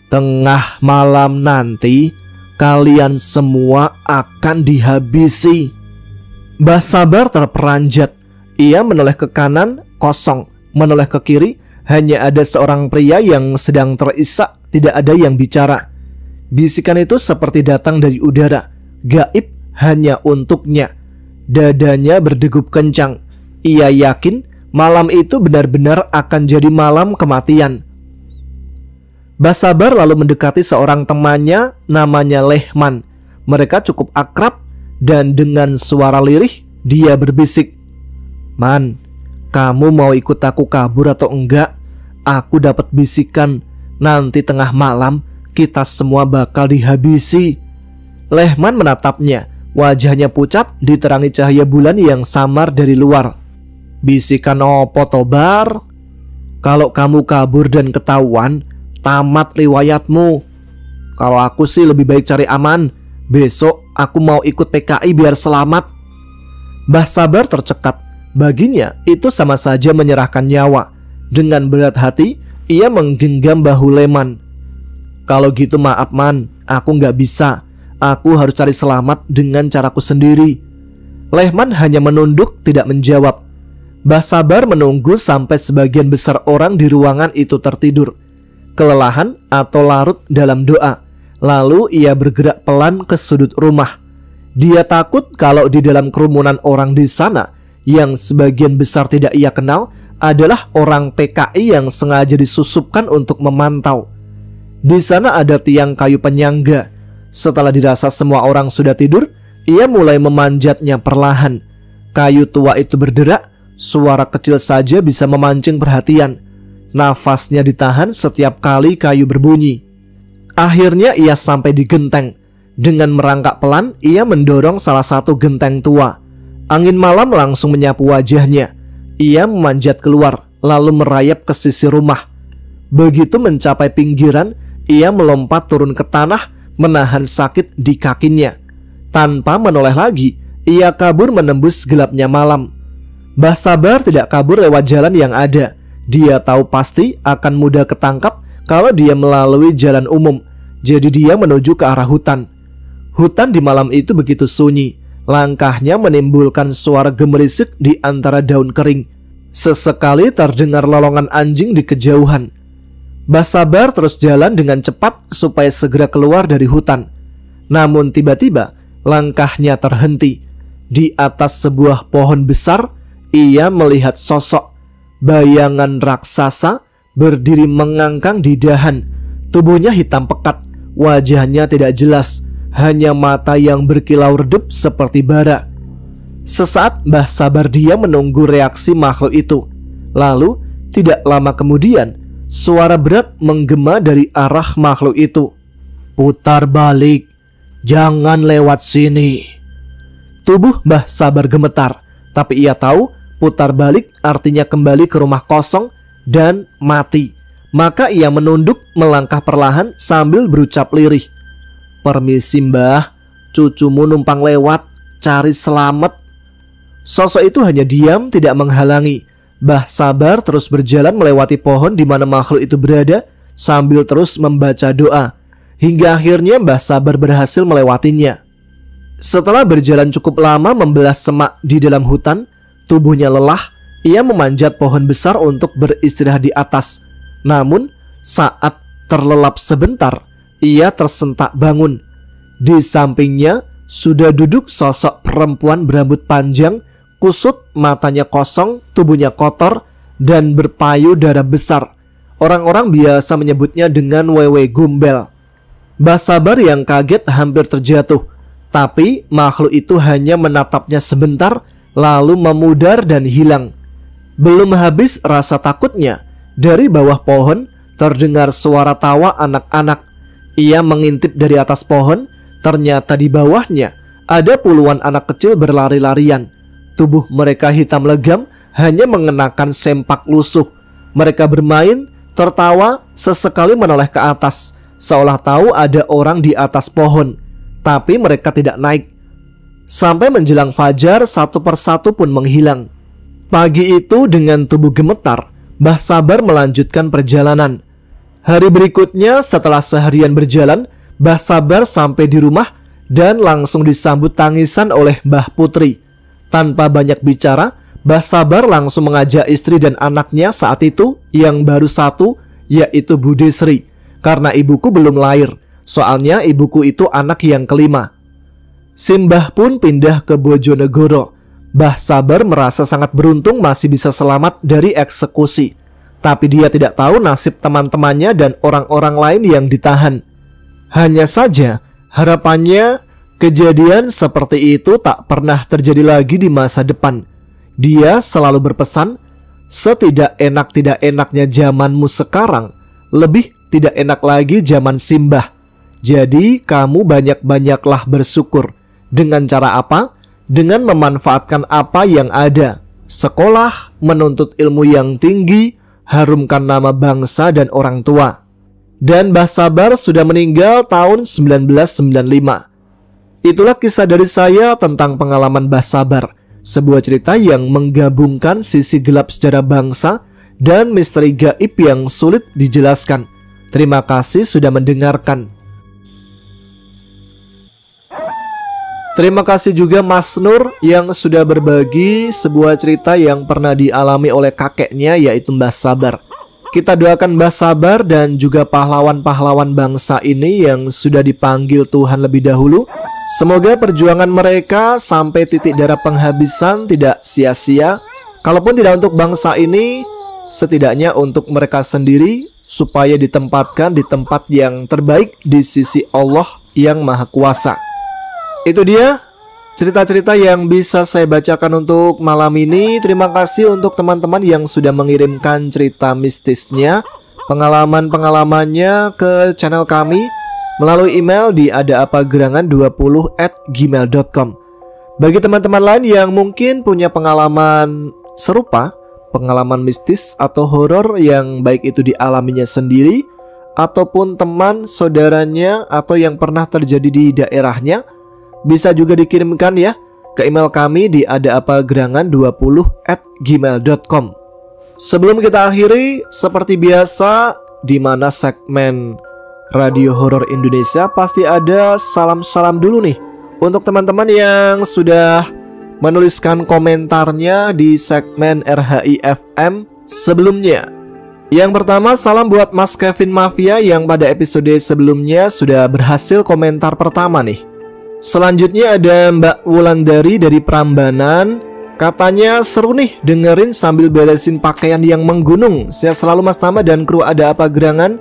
Tengah malam nanti kalian semua akan dihabisi. Mbah Sabar terperanjat. Ia menoleh ke kanan, kosong. Menoleh ke kiri, hanya ada seorang pria yang sedang terisak, tidak ada yang bicara. Bisikan itu seperti datang dari udara, gaib hanya untuknya. Dadanya berdegup kencang. Ia yakin malam itu benar-benar akan jadi malam kematian. Mbah Sabar lalu mendekati seorang temannya namanya Lehman. Mereka cukup akrab dan dengan suara lirih dia berbisik, "Man, kamu mau ikut aku kabur atau enggak? Aku dapat bisikan nanti tengah malam kita semua bakal dihabisi." Lehman menatapnya. Wajahnya pucat diterangi cahaya bulan yang samar dari luar. "Bisikan opo tobar? Kalau kamu kabur dan ketahuan, tamat riwayatmu. Kalau aku sih lebih baik cari aman. Besok aku mau ikut PKI biar selamat." Mbah Sabar tercekat. Baginya itu sama saja menyerahkan nyawa. Dengan berat hati ia menggenggam bahu Lehman. "Kalau gitu maaf Man, aku nggak bisa. Aku harus cari selamat dengan caraku sendiri." Lehman hanya menunduk, tidak menjawab. Mbah Sabar menunggu sampai sebagian besar orang di ruangan itu tertidur, kelelahan atau larut dalam doa. Lalu ia bergerak pelan ke sudut rumah. Dia takut kalau di dalam kerumunan orang di sana, yang sebagian besar tidak ia kenal, adalah orang PKI yang sengaja disusupkan untuk memantau. Di sana ada tiang kayu penyangga. Setelah dirasa semua orang sudah tidur, ia mulai memanjatnya perlahan. Kayu tua itu berderak, suara kecil saja bisa memancing perhatian. Nafasnya ditahan setiap kali kayu berbunyi. Akhirnya ia sampai di genteng. Dengan merangkak pelan, ia mendorong salah satu genteng tua. Angin malam langsung menyapu wajahnya. Ia memanjat keluar, lalu merayap ke sisi rumah. Begitu mencapai pinggiran, ia melompat turun ke tanah, menahan sakit di kakinya. Tanpa menoleh lagi, ia kabur menembus gelapnya malam. Mbah Sabar tidak kabur lewat jalan yang ada. Dia tahu pasti akan mudah ketangkap kalau dia melalui jalan umum. Jadi dia menuju ke arah hutan. Hutan di malam itu begitu sunyi. Langkahnya menimbulkan suara gemerisik di antara daun kering. Sesekali terdengar lolongan anjing di kejauhan. Mbah Sabar terus jalan dengan cepat supaya segera keluar dari hutan. Namun tiba-tiba langkahnya terhenti. Di atas sebuah pohon besar, ia melihat sosok bayangan raksasa berdiri mengangkang di dahan. Tubuhnya hitam pekat, wajahnya tidak jelas, hanya mata yang berkilau redup seperti bara. Sesaat Mbah Sabar diam menunggu reaksi makhluk itu. Lalu tidak lama kemudian suara berat menggema dari arah makhluk itu. "Putar balik, jangan lewat sini." Tubuh Mbah Sabar gemetar, tapi ia tahu putar balik artinya kembali ke rumah kosong dan mati. Maka ia menunduk melangkah perlahan sambil berucap lirih, "Permisi Mbah, cucumu numpang lewat, cari selamat." Sosok itu hanya diam, tidak menghalangi. Mbah Sabar terus berjalan melewati pohon di mana makhluk itu berada sambil terus membaca doa. Hingga akhirnya Mbah Sabar berhasil melewatinya. Setelah berjalan cukup lama membelah semak di dalam hutan, tubuhnya lelah, ia memanjat pohon besar untuk beristirahat di atas. Namun saat terlelap sebentar, ia tersentak bangun. Di sampingnya sudah duduk sosok perempuan berambut panjang, kusut, matanya kosong, tubuhnya kotor, dan berpayu darah besar. Orang-orang biasa menyebutnya dengan Wewe Gombel. Mbah Sabar yang kaget hampir terjatuh, tapi makhluk itu hanya menatapnya sebentar, lalu memudar dan hilang. Belum habis rasa takutnya, dari bawah pohon terdengar suara tawa anak-anak. Ia mengintip dari atas pohon, ternyata di bawahnya ada puluhan anak kecil berlari-larian. Tubuh mereka hitam legam, hanya mengenakan sempak lusuh. Mereka bermain, tertawa, sesekali menoleh ke atas, seolah tahu ada orang di atas pohon. Tapi mereka tidak naik. Sampai menjelang fajar, satu persatu pun menghilang. Pagi itu dengan tubuh gemetar, Mbah Sabar melanjutkan perjalanan. Hari berikutnya setelah seharian berjalan, Mbah Sabar sampai di rumah dan langsung disambut tangisan oleh Mbah Putri. Tanpa banyak bicara, Mbah Sabar langsung mengajak istri dan anaknya saat itu yang baru satu, yaitu Bude Sri. Karena ibuku belum lahir, soalnya ibuku itu anak yang kelima. Simbah pun pindah ke Bojonegoro. Mbah Sabar merasa sangat beruntung masih bisa selamat dari eksekusi. Tapi dia tidak tahu nasib teman-temannya dan orang-orang lain yang ditahan. Hanya saja harapannya kejadian seperti itu tak pernah terjadi lagi di masa depan. Dia selalu berpesan, setidak enak-tidak enaknya zamanmu sekarang, lebih tidak enak lagi zaman Simbah. Jadi kamu banyak-banyaklah bersyukur. Dengan cara apa? Dengan memanfaatkan apa yang ada. Sekolah, menuntut ilmu yang tinggi, harumkan nama bangsa dan orang tua. Dan Mbah Sabar sudah meninggal tahun 1995. Itulah kisah dari saya tentang pengalaman Mbah Sabar. Sebuah cerita yang menggabungkan sisi gelap sejarah bangsa dan misteri gaib yang sulit dijelaskan. Terima kasih sudah mendengarkan. Terima kasih juga Mas Nur yang sudah berbagi sebuah cerita yang pernah dialami oleh kakeknya, yaitu Mbah Sabar. Kita doakan Mbah Sabar dan juga pahlawan-pahlawan bangsa ini yang sudah dipanggil Tuhan lebih dahulu. Semoga perjuangan mereka sampai titik darah penghabisan tidak sia-sia. Kalaupun tidak untuk bangsa ini, setidaknya untuk mereka sendiri, supaya ditempatkan di tempat yang terbaik di sisi Allah yang Maha Kuasa. Itu dia cerita-cerita yang bisa saya bacakan untuk malam ini. Terima kasih untuk teman-teman yang sudah mengirimkan cerita mistisnya, pengalaman-pengalamannya ke channel kami melalui email di adaapagerangan20@gmail.com. Bagi teman-teman lain yang mungkin punya pengalaman serupa, pengalaman mistis atau horor yang baik itu dialaminya sendiri ataupun teman, saudaranya, atau yang pernah terjadi di daerahnya, bisa juga dikirimkan ya ke email kami di adaapagerangan20@gmail.com. Sebelum kita akhiri, seperti biasa di mana segmen Radio Horor Indonesia pasti ada salam-salam dulu nih untuk teman-teman yang sudah menuliskan komentarnya di segmen RHI FM sebelumnya. Yang pertama, salam buat Mas Kevin Mafia yang pada episode sebelumnya sudah berhasil komentar pertama nih. Selanjutnya ada Mbak Wulandari dari Prambanan. Katanya seru nih dengerin sambil beresin pakaian yang menggunung. Sehat selalu Mas Tama dan kru Ada Apa Gerangan.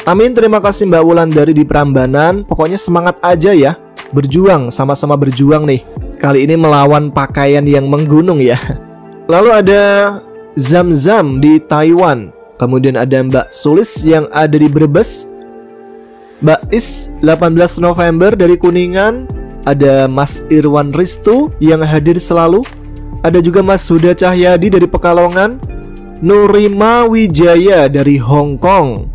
Amin, terima kasih Mbak Wulandari di Prambanan. Pokoknya semangat aja ya. Berjuang, sama-sama berjuang nih. Kali ini melawan pakaian yang menggunung ya. Lalu ada Zam-Zam di Taiwan. Kemudian ada Mbak Sulis yang ada di Brebes. Mbak Is 18 November dari Kuningan. Ada Mas Irwan Ristu yang hadir selalu. Ada juga Mas Huda Cahyadi dari Pekalongan. Nurima Wijaya dari Hong Kong.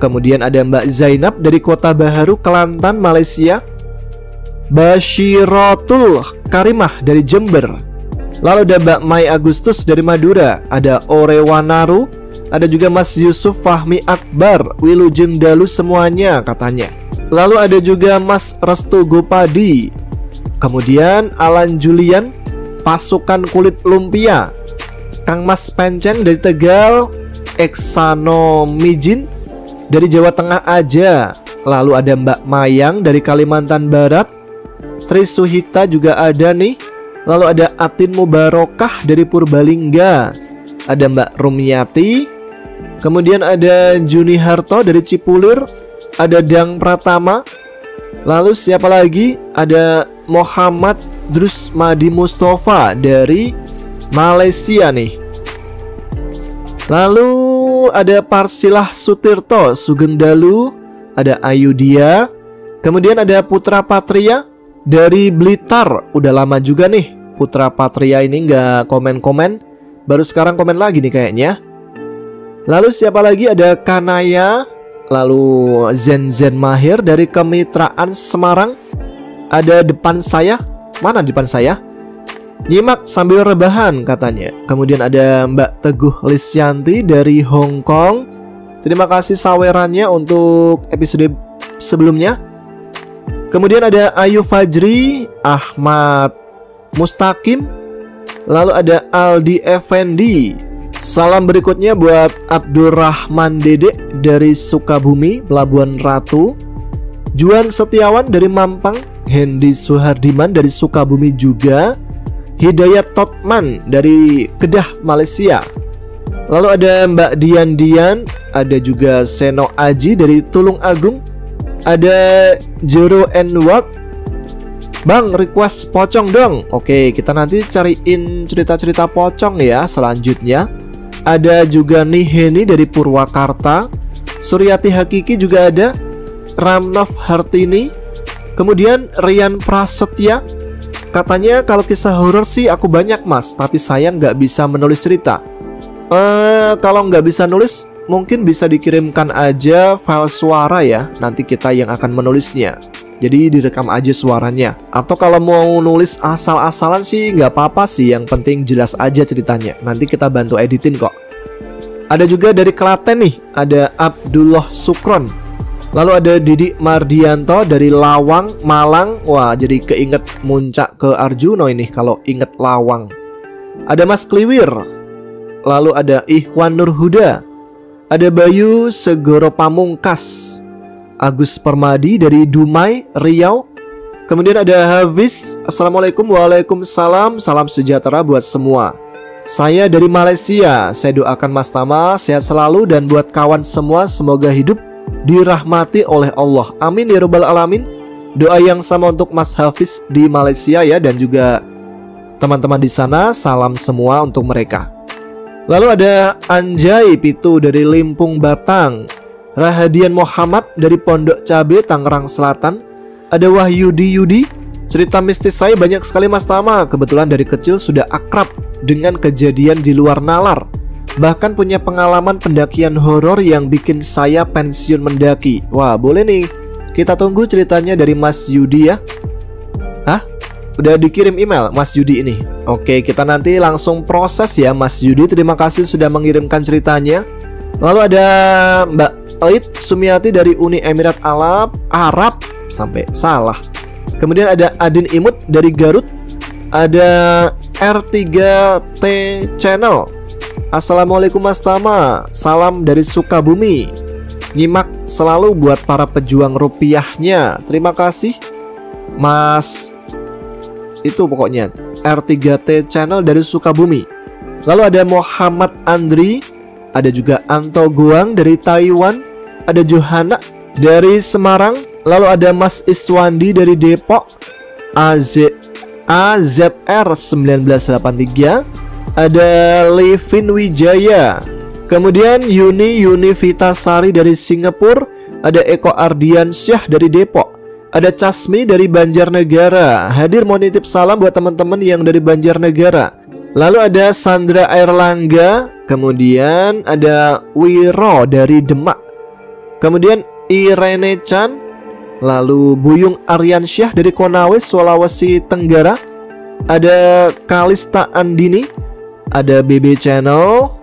Kemudian ada Mbak Zainab dari Kota Baharu, Kelantan, Malaysia. Bashirotul Karimah dari Jember. Lalu ada Mbak Mai Agustus dari Madura. Ada Orewanaru. Ada juga Mas Yusuf Fahmi Akbar, Wilujeng Dalu semuanya katanya. Lalu ada juga Mas Restu Gopadi. Kemudian Alan Julian, Pasukan Kulit Lumpia. Kang Mas Penceng dari Tegal. Eksano Mijin dari Jawa Tengah aja. Lalu ada Mbak Mayang dari Kalimantan Barat. Trisuhita juga ada nih. Lalu ada Atin Mubarokah dari Purbalingga. Ada Mbak Rumiati. Kemudian ada Juni Harto dari Cipulir. Ada Dang Pratama. Lalu siapa lagi? Ada Muhammad Drusmadi Mustafa dari Malaysia nih. Lalu ada Parsilah Sutirto Sugeng Dalu. Ada Ayudia. Kemudian ada Putra Patria dari Blitar. Udah lama juga nih Putra Patria ini nggak komen-komen. Baru sekarang komen lagi nih kayaknya. Lalu siapa lagi? Ada Kanaya. Lalu Zen Mahir dari Kemitraan Semarang. Ada depan saya. Mana depan saya? Nyimak sambil rebahan katanya. Kemudian ada Mbak Teguh Lisyanti dari Hong Kong. Terima kasih sawerannya untuk episode sebelumnya. Kemudian ada Ayu Fajri, Ahmad Mustaqim. Lalu ada Aldi Effendi. Salam berikutnya buat Abdurrahman Dede dari Sukabumi, Pelabuhan Ratu. Juan Setiawan dari Mampang. Hendy Suhardiman dari Sukabumi juga. Hidayat Totman dari Kedah, Malaysia. Lalu ada Mbak Dian. Ada juga Seno Aji dari Tulung Agung. Ada Jero Enwak. Bang, request pocong dong. Oke, kita nanti cariin cerita-cerita pocong ya selanjutnya. Ada juga Niheni dari Purwakarta. Suryati Hakiki juga ada. Ramnov Hartini. Kemudian Rian Prasetya. Katanya kalau kisah horor sih aku banyak mas, tapi saya nggak bisa menulis cerita. Kalau nggak bisa nulis, mungkin bisa dikirimkan aja file suara ya. Nanti kita yang akan menulisnya. Jadi direkam aja suaranya. Atau kalau mau nulis asal-asalan sih nggak apa-apa sih. Yang penting jelas aja ceritanya. Nanti kita bantu editin kok. Ada juga dari Klaten nih. Ada Abdullah Sukron. Lalu ada Didi Mardianto dari Lawang, Malang. Wah, jadi keinget muncak ke Arjuno ini kalau inget Lawang. Ada Mas Kliwir. Lalu ada Ikhwan Nurhuda. Ada Bayu Segoro Pamungkas. Agus Permadi dari Dumai, Riau. Kemudian ada Hafiz. Assalamualaikum. Waalaikumsalam. Salam sejahtera buat semua. Saya dari Malaysia. Saya doakan Mas Tama sehat selalu. Dan buat kawan semua semoga hidup dirahmati oleh Allah. Amin ya rabbal alamin. Doa yang sama untuk Mas Hafiz di Malaysia ya. Dan juga teman-teman di sana. Salam semua untuk mereka. Lalu ada Anjay Pitu dari Limpung Batang. Rahadian Muhammad dari Pondok Cabe, Tangerang Selatan. Ada Wahyudi Yudi. Cerita mistis saya banyak sekali Mas Tama. Kebetulan dari kecil sudah akrab dengan kejadian di luar nalar. Bahkan punya pengalaman pendakian horor yang bikin saya pensiun mendaki. Wah, boleh nih. Kita tunggu ceritanya dari Mas Yudi ya. Hah? Udah dikirim email Mas Yudi ini. Oke, kita nanti langsung proses ya Mas Yudi. Terima kasih sudah mengirimkan ceritanya. Lalu ada Mbak Oid Sumiati dari Uni Emirat Arab. Sampai salah. Kemudian ada Adin Imut dari Garut. Ada R3T Channel. Assalamualaikum Mas Tama. Salam dari Sukabumi. Nyimak selalu buat para pejuang rupiahnya. Terima kasih Mas. Itu pokoknya R3T Channel dari Sukabumi. Lalu ada Muhammad Andri, ada juga Anto Guang dari Taiwan, ada Johanna dari Semarang, lalu ada Mas Iswandi dari Depok, AZR 1983, ada Levin Wijaya, kemudian Yuni Vitasari dari Singapura, ada Eko Ardiansyah dari Depok, ada Casmi dari Banjarnegara. Hadir mau nitip salam buat teman-teman yang dari Banjarnegara. Lalu ada Sandra Airlangga, kemudian ada Wiro dari Demak, kemudian Irene Chan, lalu Buyung Aryansyah dari Konawe, Sulawesi Tenggara, ada Kalista Andini, ada BB Channel,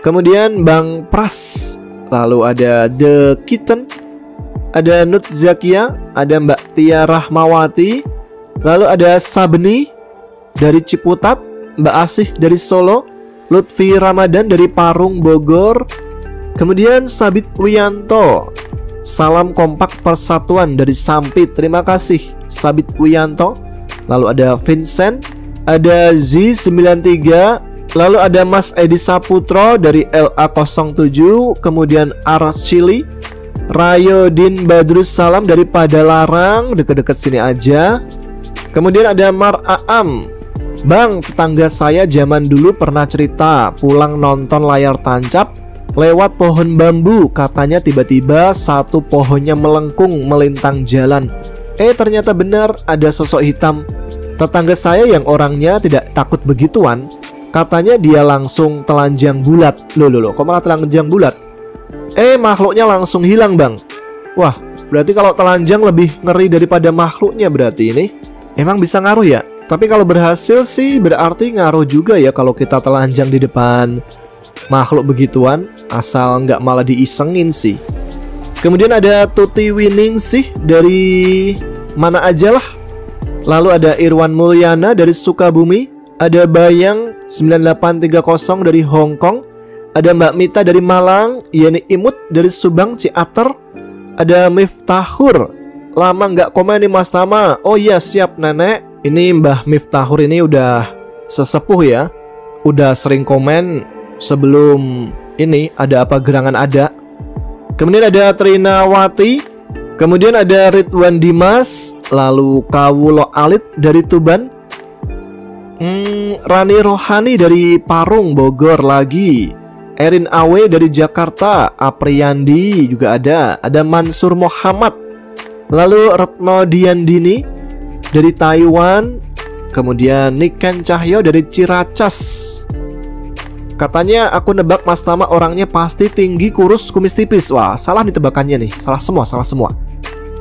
kemudian Bang Pras, lalu ada The Kitten, ada Nut Zakia, ada Mbak Tia Rahmawati, lalu ada Sabeni dari Ciputat, Mbak Asih dari Solo, Lutfi Ramadan dari Parung Bogor, kemudian Sabit Wiyanto, salam kompak persatuan dari Sampit. Terima kasih Sabit Wiyanto. Lalu ada Vincent, ada Z93, lalu ada Mas Edi Saputro dari LA07, kemudian Archili, Rayodin Badrus salam dari Padalarang, dekat-dekat sini aja. Kemudian ada Mar Aam, Bang, tetangga saya zaman dulu pernah cerita pulang nonton layar tancap lewat pohon bambu. Katanya tiba-tiba satu pohonnya melengkung melintang jalan. Ternyata benar ada sosok hitam. Tetangga saya yang orangnya tidak takut begituan, katanya dia langsung telanjang bulat. Loh, kok malah telanjang bulat? Makhluknya langsung hilang, Bang. Wah, berarti kalau telanjang lebih ngeri daripada makhluknya berarti ini. Emang bisa ngaruh ya? Tapi kalau berhasil sih berarti ngaruh juga ya kalau kita telanjang di depan makhluk begituan, asal nggak malah diisengin sih. Kemudian ada Tuti Winning sih dari mana aja lah. Lalu ada Irwan Mulyana dari Sukabumi, ada Bayang 9830 dari Hong Kong, ada Mbak Mita dari Malang, Yeni Imut dari Subang Ciater, ada Miftahur. Lama nggak komen nih Mas Tama. Oh iya siap nenek. Ini Mbah Miftahur ini udah sesepuh ya, udah sering komen sebelum ini ada apa gerangan ada. Kemudian ada Trina Wati, kemudian ada Ridwan Dimas, lalu Kawulo Alit dari Tuban, Rani Rohani dari Parung Bogor lagi, Erin Awe dari Jakarta, Apriyandi juga ada Mansur Muhammad, lalu Retno Diandini dari Taiwan, kemudian Niken Cahyo dari Ciracas. Katanya aku nebak Mas Tama orangnya pasti tinggi, kurus, kumis tipis. Wah, salah nih tebakannya nih. Salah semua.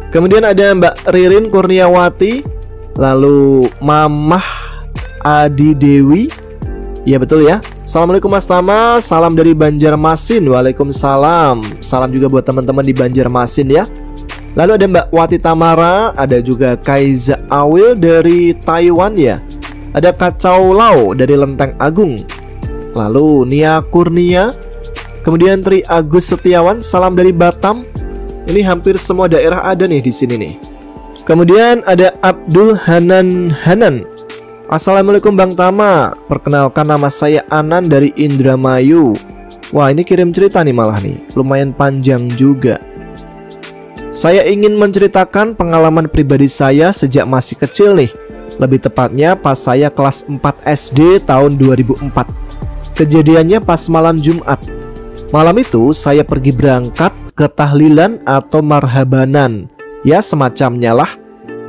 Kemudian ada Mbak Ririn Kurniawati, lalu Mamah Adi Dewi. Iya betul ya. Assalamualaikum Mas Tama, salam dari Banjarmasin. Waalaikumsalam. Salam juga buat teman-teman di Banjarmasin ya. Lalu ada Mbak Wati Tamara, ada juga Kaiza Awil dari Taiwan ya. Ada Kacau Lau dari Lenteng Agung. Lalu Nia Kurnia, kemudian Tri Agus Setiawan, salam dari Batam. Ini hampir semua daerah ada nih di sini nih. Kemudian ada Abdul Hanan. Assalamualaikum Bang Tama, perkenalkan nama saya Anan dari Indramayu. Wah ini kirim cerita nih malah nih, lumayan panjang juga. Saya ingin menceritakan pengalaman pribadi saya sejak masih kecil nih. Lebih tepatnya pas saya kelas 4 SD tahun 2004. Kejadiannya pas malam Jumat. Malam itu saya pergi berangkat ke tahlilan atau marhabanan, ya semacamnya lah.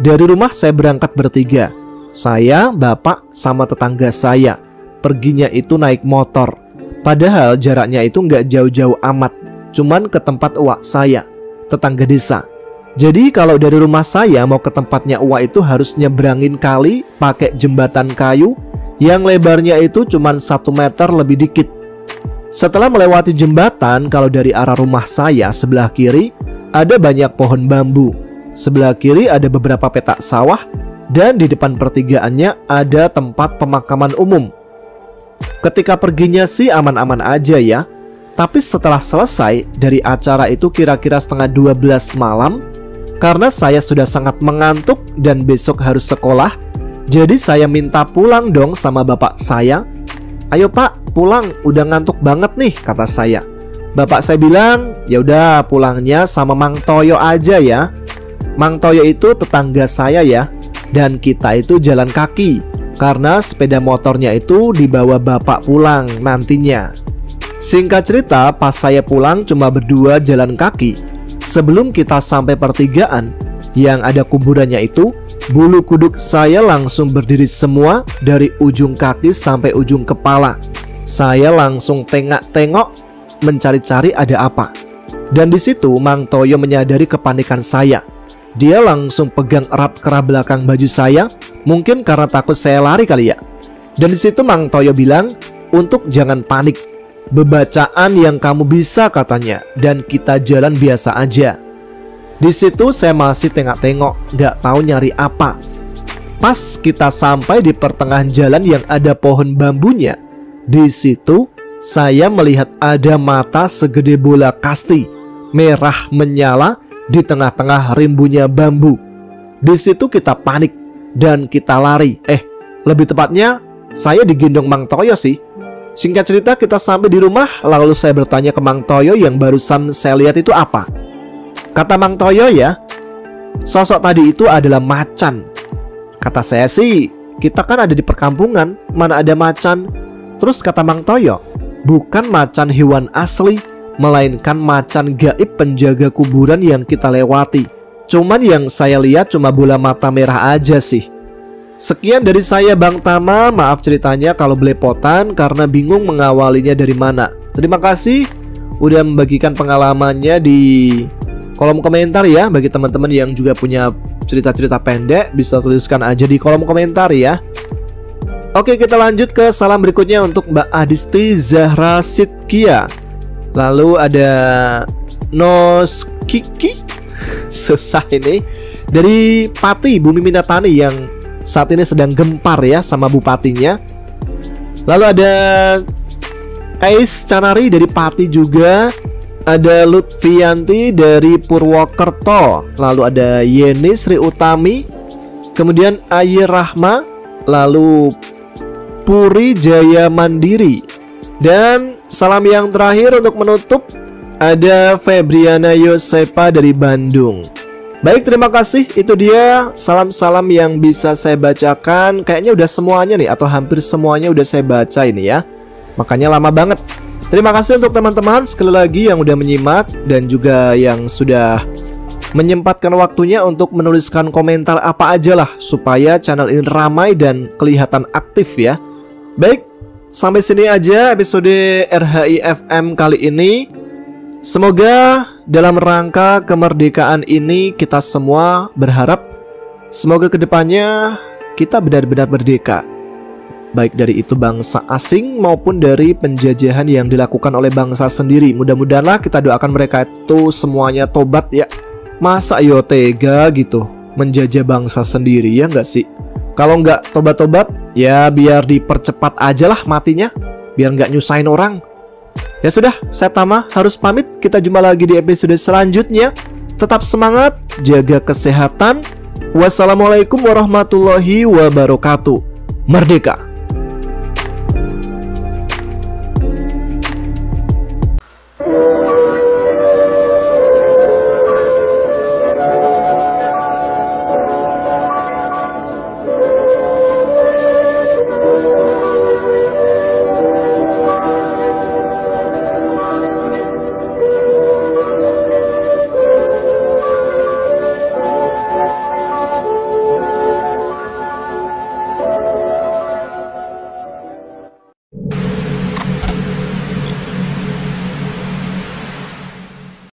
Dari rumah saya berangkat bertiga, saya, bapak, sama tetangga saya. Perginya itu naik motor. Padahal jaraknya itu nggak jauh-jauh amat, cuman ke tempat uak saya, tetangga desa. Jadi kalau dari rumah saya mau ke tempatnya uak itu harus nyebrangin kali pakai jembatan kayu yang lebarnya itu cuma 1 meter lebih dikit. Setelah melewati jembatan, kalau dari arah rumah saya sebelah kiri ada banyak pohon bambu, sebelah kiri ada beberapa petak sawah, dan di depan pertigaannya ada tempat pemakaman umum. Ketika perginya sih aman-aman aja ya. Tapi setelah selesai dari acara itu kira-kira setengah 12 malam, karena saya sudah sangat mengantuk dan besok harus sekolah, Jadi saya minta pulang dong sama bapak saya. "Ayo Pak, pulang, udah ngantuk banget nih," kata saya. Bapak saya bilang, "Ya udah, pulangnya sama Mang Toyo aja ya." Mang Toyo itu tetangga saya ya, dan kita itu jalan kaki karena sepeda motornya itu dibawa bapak pulang nantinya. Singkat cerita, pas saya pulang cuma berdua jalan kaki. Sebelum kita sampai pertigaan yang ada kuburannya itu, bulu kuduk saya langsung berdiri semua dari ujung kaki sampai ujung kepala. Saya langsung tengok-tengok mencari-cari ada apa. Dan di situ Mang Toyo menyadari kepanikan saya. Dia langsung pegang erat kerah belakang baju saya, mungkin karena takut saya lari kali ya. Dan di situ Mang Toyo bilang, "Untuk jangan panik. Bebacaan yang kamu bisa," katanya, "dan kita jalan biasa aja." Di situ saya masih tengok-tengok, gak tahu nyari apa. Pas kita sampai di pertengahan jalan yang ada pohon bambunya, di situ saya melihat ada mata segede bola kasti, merah menyala di tengah-tengah rimbunya bambu. Di situ kita panik dan kita lari. Lebih tepatnya saya digendong Mang Toyo sih. Singkat cerita, kita sampai di rumah, lalu saya bertanya ke Mang Toyo yang barusan saya lihat itu apa. Kata Mang Toyo ya, "Sosok tadi itu adalah macan." Kata saya sih, "Kita kan ada di perkampungan, mana ada macan?" Terus kata Mang Toyo, "Bukan macan hewan asli, melainkan macan gaib penjaga kuburan yang kita lewati. Cuman yang saya lihat cuma bola mata merah aja sih." Sekian dari saya Bang Tama, maaf ceritanya kalau belepotan karena bingung mengawalinya dari mana. Terima kasih udah membagikan pengalamannya di kolom komentar ya. Bagi teman-teman yang juga punya cerita-cerita pendek, bisa tuliskan aja di kolom komentar ya. Oke, kita lanjut ke salam berikutnya untuk Mbak Adisti Zahra Sitkia. Lalu ada Noskiki susah ini, dari Pati Bumi Minatani yang saat ini sedang gempar ya sama bupatinya. Lalu ada Ais Canari dari Pati juga. Ada Lutfianti dari Purwokerto. Lalu ada Yeni Sri Utami. Kemudian Ayi Rahma. Lalu Puri Jaya Mandiri. Dan salam yang terakhir untuk menutup, ada Febriana Yosepa dari Bandung. Baik, terima kasih. Itu dia salam-salam yang bisa saya bacakan. Kayaknya udah semuanya nih, atau hampir semuanya udah saya baca ini ya. Makanya lama banget. Terima kasih untuk teman-teman sekali lagi yang udah menyimak dan juga yang sudah menyempatkan waktunya untuk menuliskan komentar apa aja lah supaya channel ini ramai dan kelihatan aktif ya. Baik, sampai sini aja episode RHI FM kali ini. Semoga dalam rangka kemerdekaan ini kita semua berharap semoga kedepannya kita benar-benar merdeka, baik dari itu bangsa asing maupun dari penjajahan yang dilakukan oleh bangsa sendiri. Mudah-mudahanlah kita doakan mereka itu semuanya tobat ya. Masa yo tega gitu menjajah bangsa sendiri, ya nggak sih? Kalau nggak tobat-tobat ya biar dipercepat aja lah matinya, biar nggak nyusahin orang. Ya sudah, saya Tama harus pamit. Kita jumpa lagi di episode selanjutnya. Tetap semangat, jaga kesehatan. Wassalamualaikum warahmatullahi wabarakatuh. Merdeka!